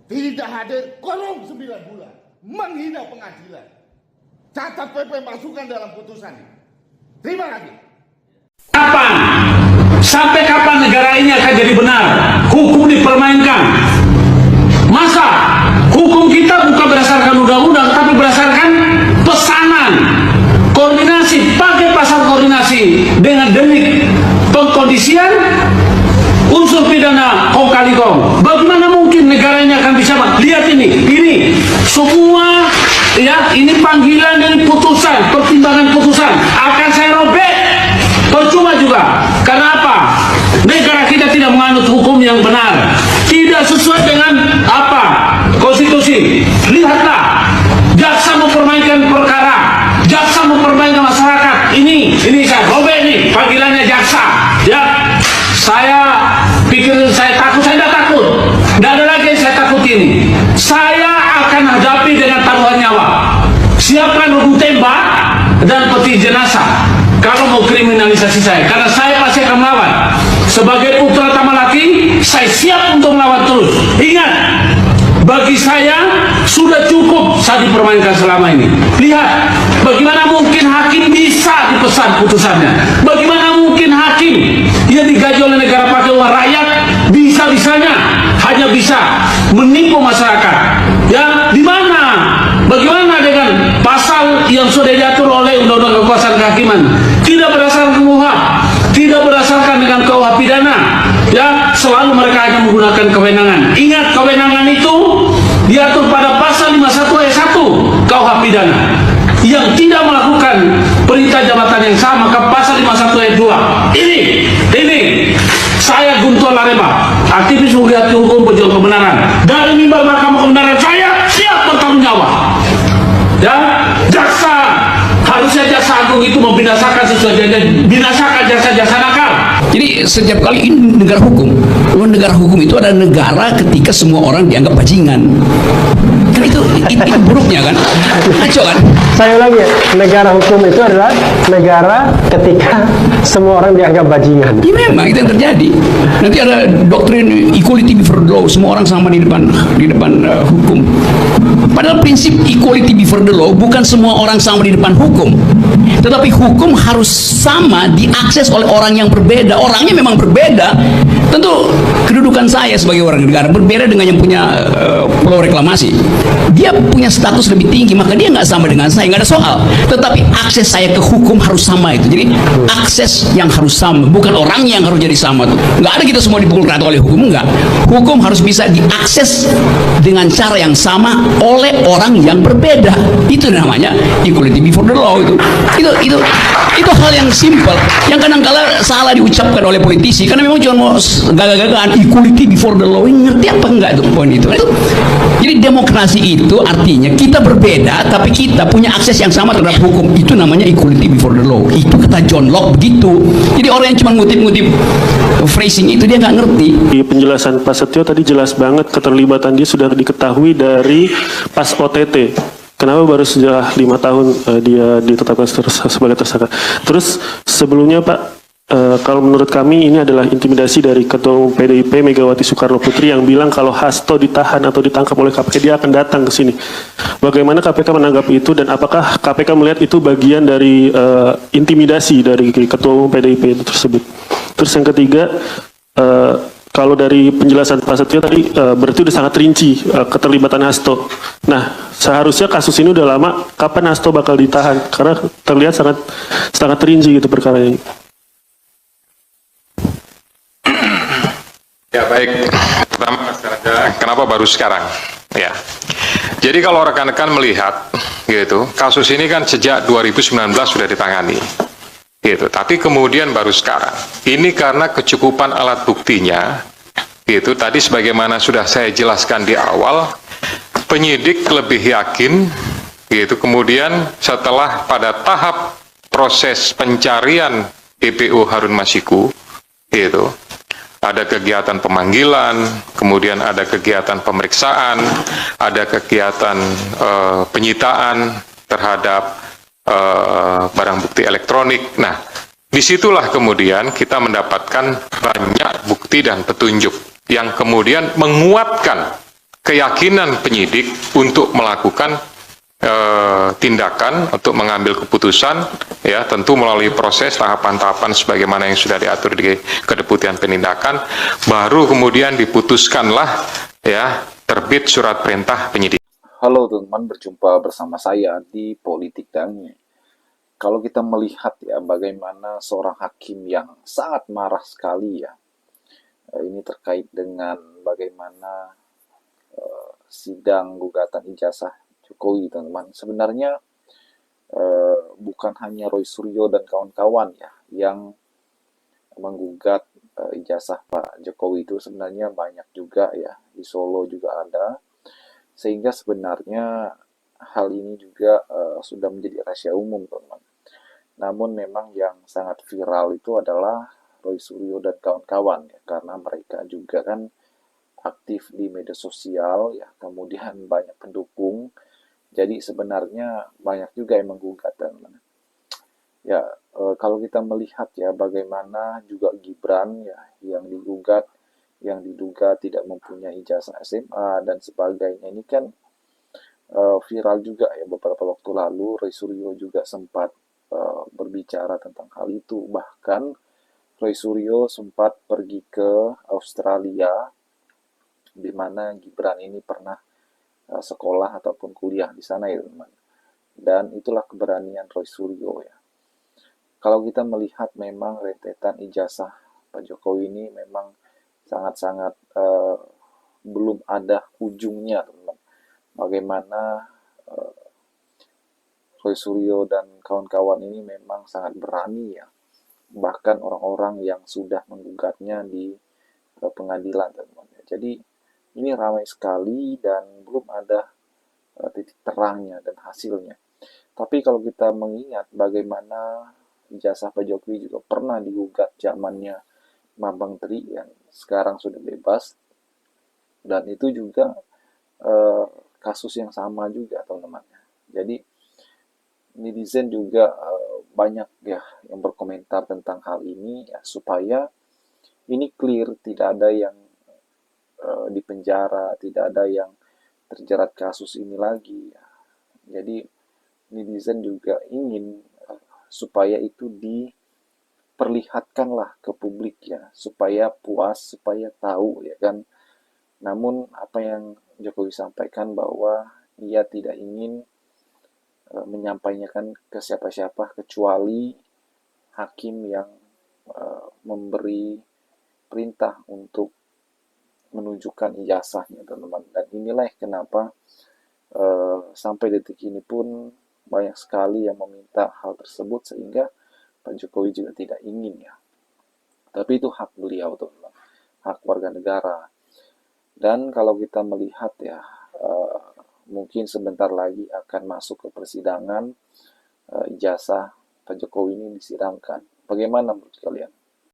Tidak hadir korum 9 bulan, menghina pengadilan. Catat PP masukkan dalam putusan. Terima kasih. Kapan? Sampai kapan negara ini akan jadi benar? Hukum dipermainkan. Masa hukum kita bukan berdasarkan undang-undang, tapi berdasarkan pesanan. Koordinasi, pakai pasal koordinasi dengan delik pengkondisian unsur pidana kong kali kong. Bagaimana mungkin negara ini akan bisa? Lihat ini semua ya, ini panggilan dan putusan, pertimbangan putusan akan saya robek. Percuma juga. Karena apa? Negara kita tidak menganut hukum yang benar, tidak sesuai dengan apa? Konstitusi. Lihatlah, jaksa mempermainkan perkara, jaksa mempermainkan masyarakat. Ini saya robek nih panggilannya jaksa. Ya, saya pikir saya takut, saya tidak takut. Tidak ada lagi yang saya takut ini. Saya akan hadapi dengan taruhan nyawa. Siapkan regu tembak dan peti jenazah kalau mau kriminalisasi saya, karena saya pasti akan melawan. Sebagai putra tamalaki, saya siap untuk melawan terus. Ingat, bagi saya sudah cukup saya dipermainkan selama ini. Lihat, bagaimana mungkin hakim bisa dipesan putusannya? Bagaimana mungkin hakim yang digaji oleh negara pakai uang rakyat bisa-bisanya hanya bisa menipu masyarakat? Ya, di mana? Bagaimana dengan pasal yang sudah diatur oleh Undang-Undang Kekuasaan Kehakiman? Tidak berdasarkan KUHP, tidak berdasarkan dengan KUHP pidana. Ya, selalu mereka hanya menggunakan kewenangan. Ingat, kewenangan itu diatur pada pasal 51 ayat 1 KUHP pidana. Yang tidak melakukan perintah jabatan yang sama ke pasal 51 ayat 2. Ini saya Guntur Larema, aktivis hukum pejuang kebenaran. Dari mimbar Mahkamah Kebenaran saya siap bertanggung jawab. Ya, jaksa, harusnya jaksa agung itu membinasakan sesuatu yang binasakan jasa-jasa nakal. Jadi setiap kali ini negara hukum. Negara hukum itu adalah negara ketika semua orang dianggap bajingan. Kan itu buruknya kan? Kacau kan? Saya ulangi ya, negara hukum itu adalah negara ketika semua orang dianggap bajingan. Ya memang itu yang terjadi. Nanti ada doktrin equality before the law, semua orang sama di depan hukum. Padahal prinsip equality before the law bukan semua orang sama di depan hukum, tetapi hukum harus sama diakses oleh orang yang berbeda. Orangnya memang berbeda. Tentu kedudukan saya sebagai warga negara berbeda dengan yang punya pulau reklamasi. Dia punya status lebih tinggi, maka dia nggak sama dengan saya, nggak ada soal. Tetapi akses saya ke hukum harus sama itu. Jadi akses yang harus sama, bukan orang yang harus jadi sama tuh. Nggak ada kita semua dipukul rata oleh hukum, nggak. Hukum harus bisa diakses dengan cara yang sama oleh orang yang berbeda. Itu namanya equality before the law itu. Itu hal yang simpel, yang kadang-kala salah diucapkan oleh politisi karena memang cuma mau gagah-gagahan equality before the law. Ngerti apa enggak itu poin itu? Jadi demokrasi itu artinya kita berbeda tapi kita punya akses yang sama terhadap hukum. Itu namanya equality before the law. Itu kata John Locke begitu. Jadi orang yang cuma ngutip-ngutip phrasing itu dia nggak ngerti. Di penjelasan Pak Setio tadi jelas banget keterlibatan dia sudah diketahui dari pas OTT. Kenapa baru sudah 5 tahun dia ditetapkan sebagai tersangka? Terus sebelumnya Pak, kalau menurut kami ini adalah intimidasi dari Ketua Umum PDIP Megawati Soekarno Putri yang bilang kalau Hasto ditahan atau ditangkap oleh KPK dia akan datang ke sini. Bagaimana KPK menanggapi itu dan apakah KPK melihat itu bagian dari intimidasi dari Ketua Umum PDIP itu tersebut? Terus yang ketiga, kalau dari penjelasan Pak Setio tadi berarti sudah sangat rinci keterlibatan Hasto. Nah, seharusnya kasus ini udah lama. Kapan Hasto bakal ditahan? Karena terlihat sangat rinci gitu perkara ini. Ya baik. Pertama, kenapa baru sekarang? Ya. Jadi kalau rekan-rekan melihat, gitu, kasus ini kan sejak 2019 sudah ditangani. Gitu. Tapi kemudian baru sekarang. Ini karena kecukupan alat buktinya, gitu. Tadi sebagaimana sudah saya jelaskan di awal, penyidik lebih yakin, gitu. Kemudian setelah pada tahap proses pencarian DPO Harun Masiku, gitu, ada kegiatan pemanggilan, kemudian ada kegiatan pemeriksaan, ada kegiatan penyitaan terhadap barang bukti elektronik. Nah, disitulah kemudian kita mendapatkan banyak bukti dan petunjuk yang kemudian menguatkan keyakinan penyidik untuk melakukan tindakan untuk mengambil keputusan, ya tentu melalui proses tahapan-tahapan sebagaimana yang sudah diatur di Kedeputian Penindakan, baru kemudian diputuskanlah ya terbit surat perintah penyidik. Halo teman-teman, berjumpa bersama saya di Politik Dangi. Kalau kita melihat ya bagaimana seorang hakim yang sangat marah sekali ya, ini terkait dengan bagaimana sidang gugatan ijazah Jokowi, teman-teman. Sebenarnya bukan hanya Roy Suryo dan kawan-kawan ya yang menggugat ijazah Pak Jokowi, itu sebenarnya banyak juga ya, di Solo juga ada, sehingga sebenarnya hal ini juga sudah menjadi rahasia umum, teman-teman. Namun memang yang sangat viral itu adalah Roy Suryo dan kawan-kawan ya, karena mereka juga kan aktif di media sosial ya, kemudian banyak pendukung. Jadi sebenarnya banyak juga yang menggugat, teman-teman. Ya, kalau kita melihat ya bagaimana juga Gibran ya yang digugat, yang diduga tidak mempunyai ijazah SMA dan sebagainya, ini kan viral juga ya beberapa waktu lalu. Roy Suryo juga sempat berbicara tentang hal itu. Bahkan Roy Suryo sempat pergi ke Australia, di mana Gibran ini pernah sekolah ataupun kuliah di sana ya, teman. Dan itulah keberanian Roy Suryo ya. Kalau kita melihat memang rentetan ijazah Pak Jokowi ini memang sangat-sangat belum ada ujungnya, teman. Bagaimana Roy Suryo dan kawan-kawan ini memang sangat berani ya. Bahkan orang-orang yang sudah menggugatnya di pengadilan, teman. Jadi ini ramai sekali dan belum ada titik terangnya dan hasilnya. Tapi kalau kita mengingat bagaimana ijazah Pak Jokowi juga pernah digugat zamannya Bambang Tri yang sekarang sudah bebas, dan itu juga kasus yang sama juga, teman-teman. Jadi netizen juga banyak ya yang berkomentar tentang hal ini ya, supaya ini clear, tidak ada yang di penjara, tidak ada yang terjerat kasus ini lagi ya. Jadi netizen juga ingin supaya itu diperlihatkanlah ke publik ya, supaya puas, supaya tahu ya kan. Namun apa yang Jokowi sampaikan bahwa ia tidak ingin menyampaikan ke siapa-siapa kecuali hakim yang memberi perintah untuk menunjukkan ijazahnya, teman-teman. Dan inilah kenapa sampai detik ini pun banyak sekali yang meminta hal tersebut, sehingga Pak Jokowi juga tidak ingin ya. Tapi itu hak beliau, teman-teman, hak warga negara. Dan kalau kita melihat ya, mungkin sebentar lagi akan masuk ke persidangan ijazah Pak Jokowi ini disidangkan. Bagaimana menurut kalian?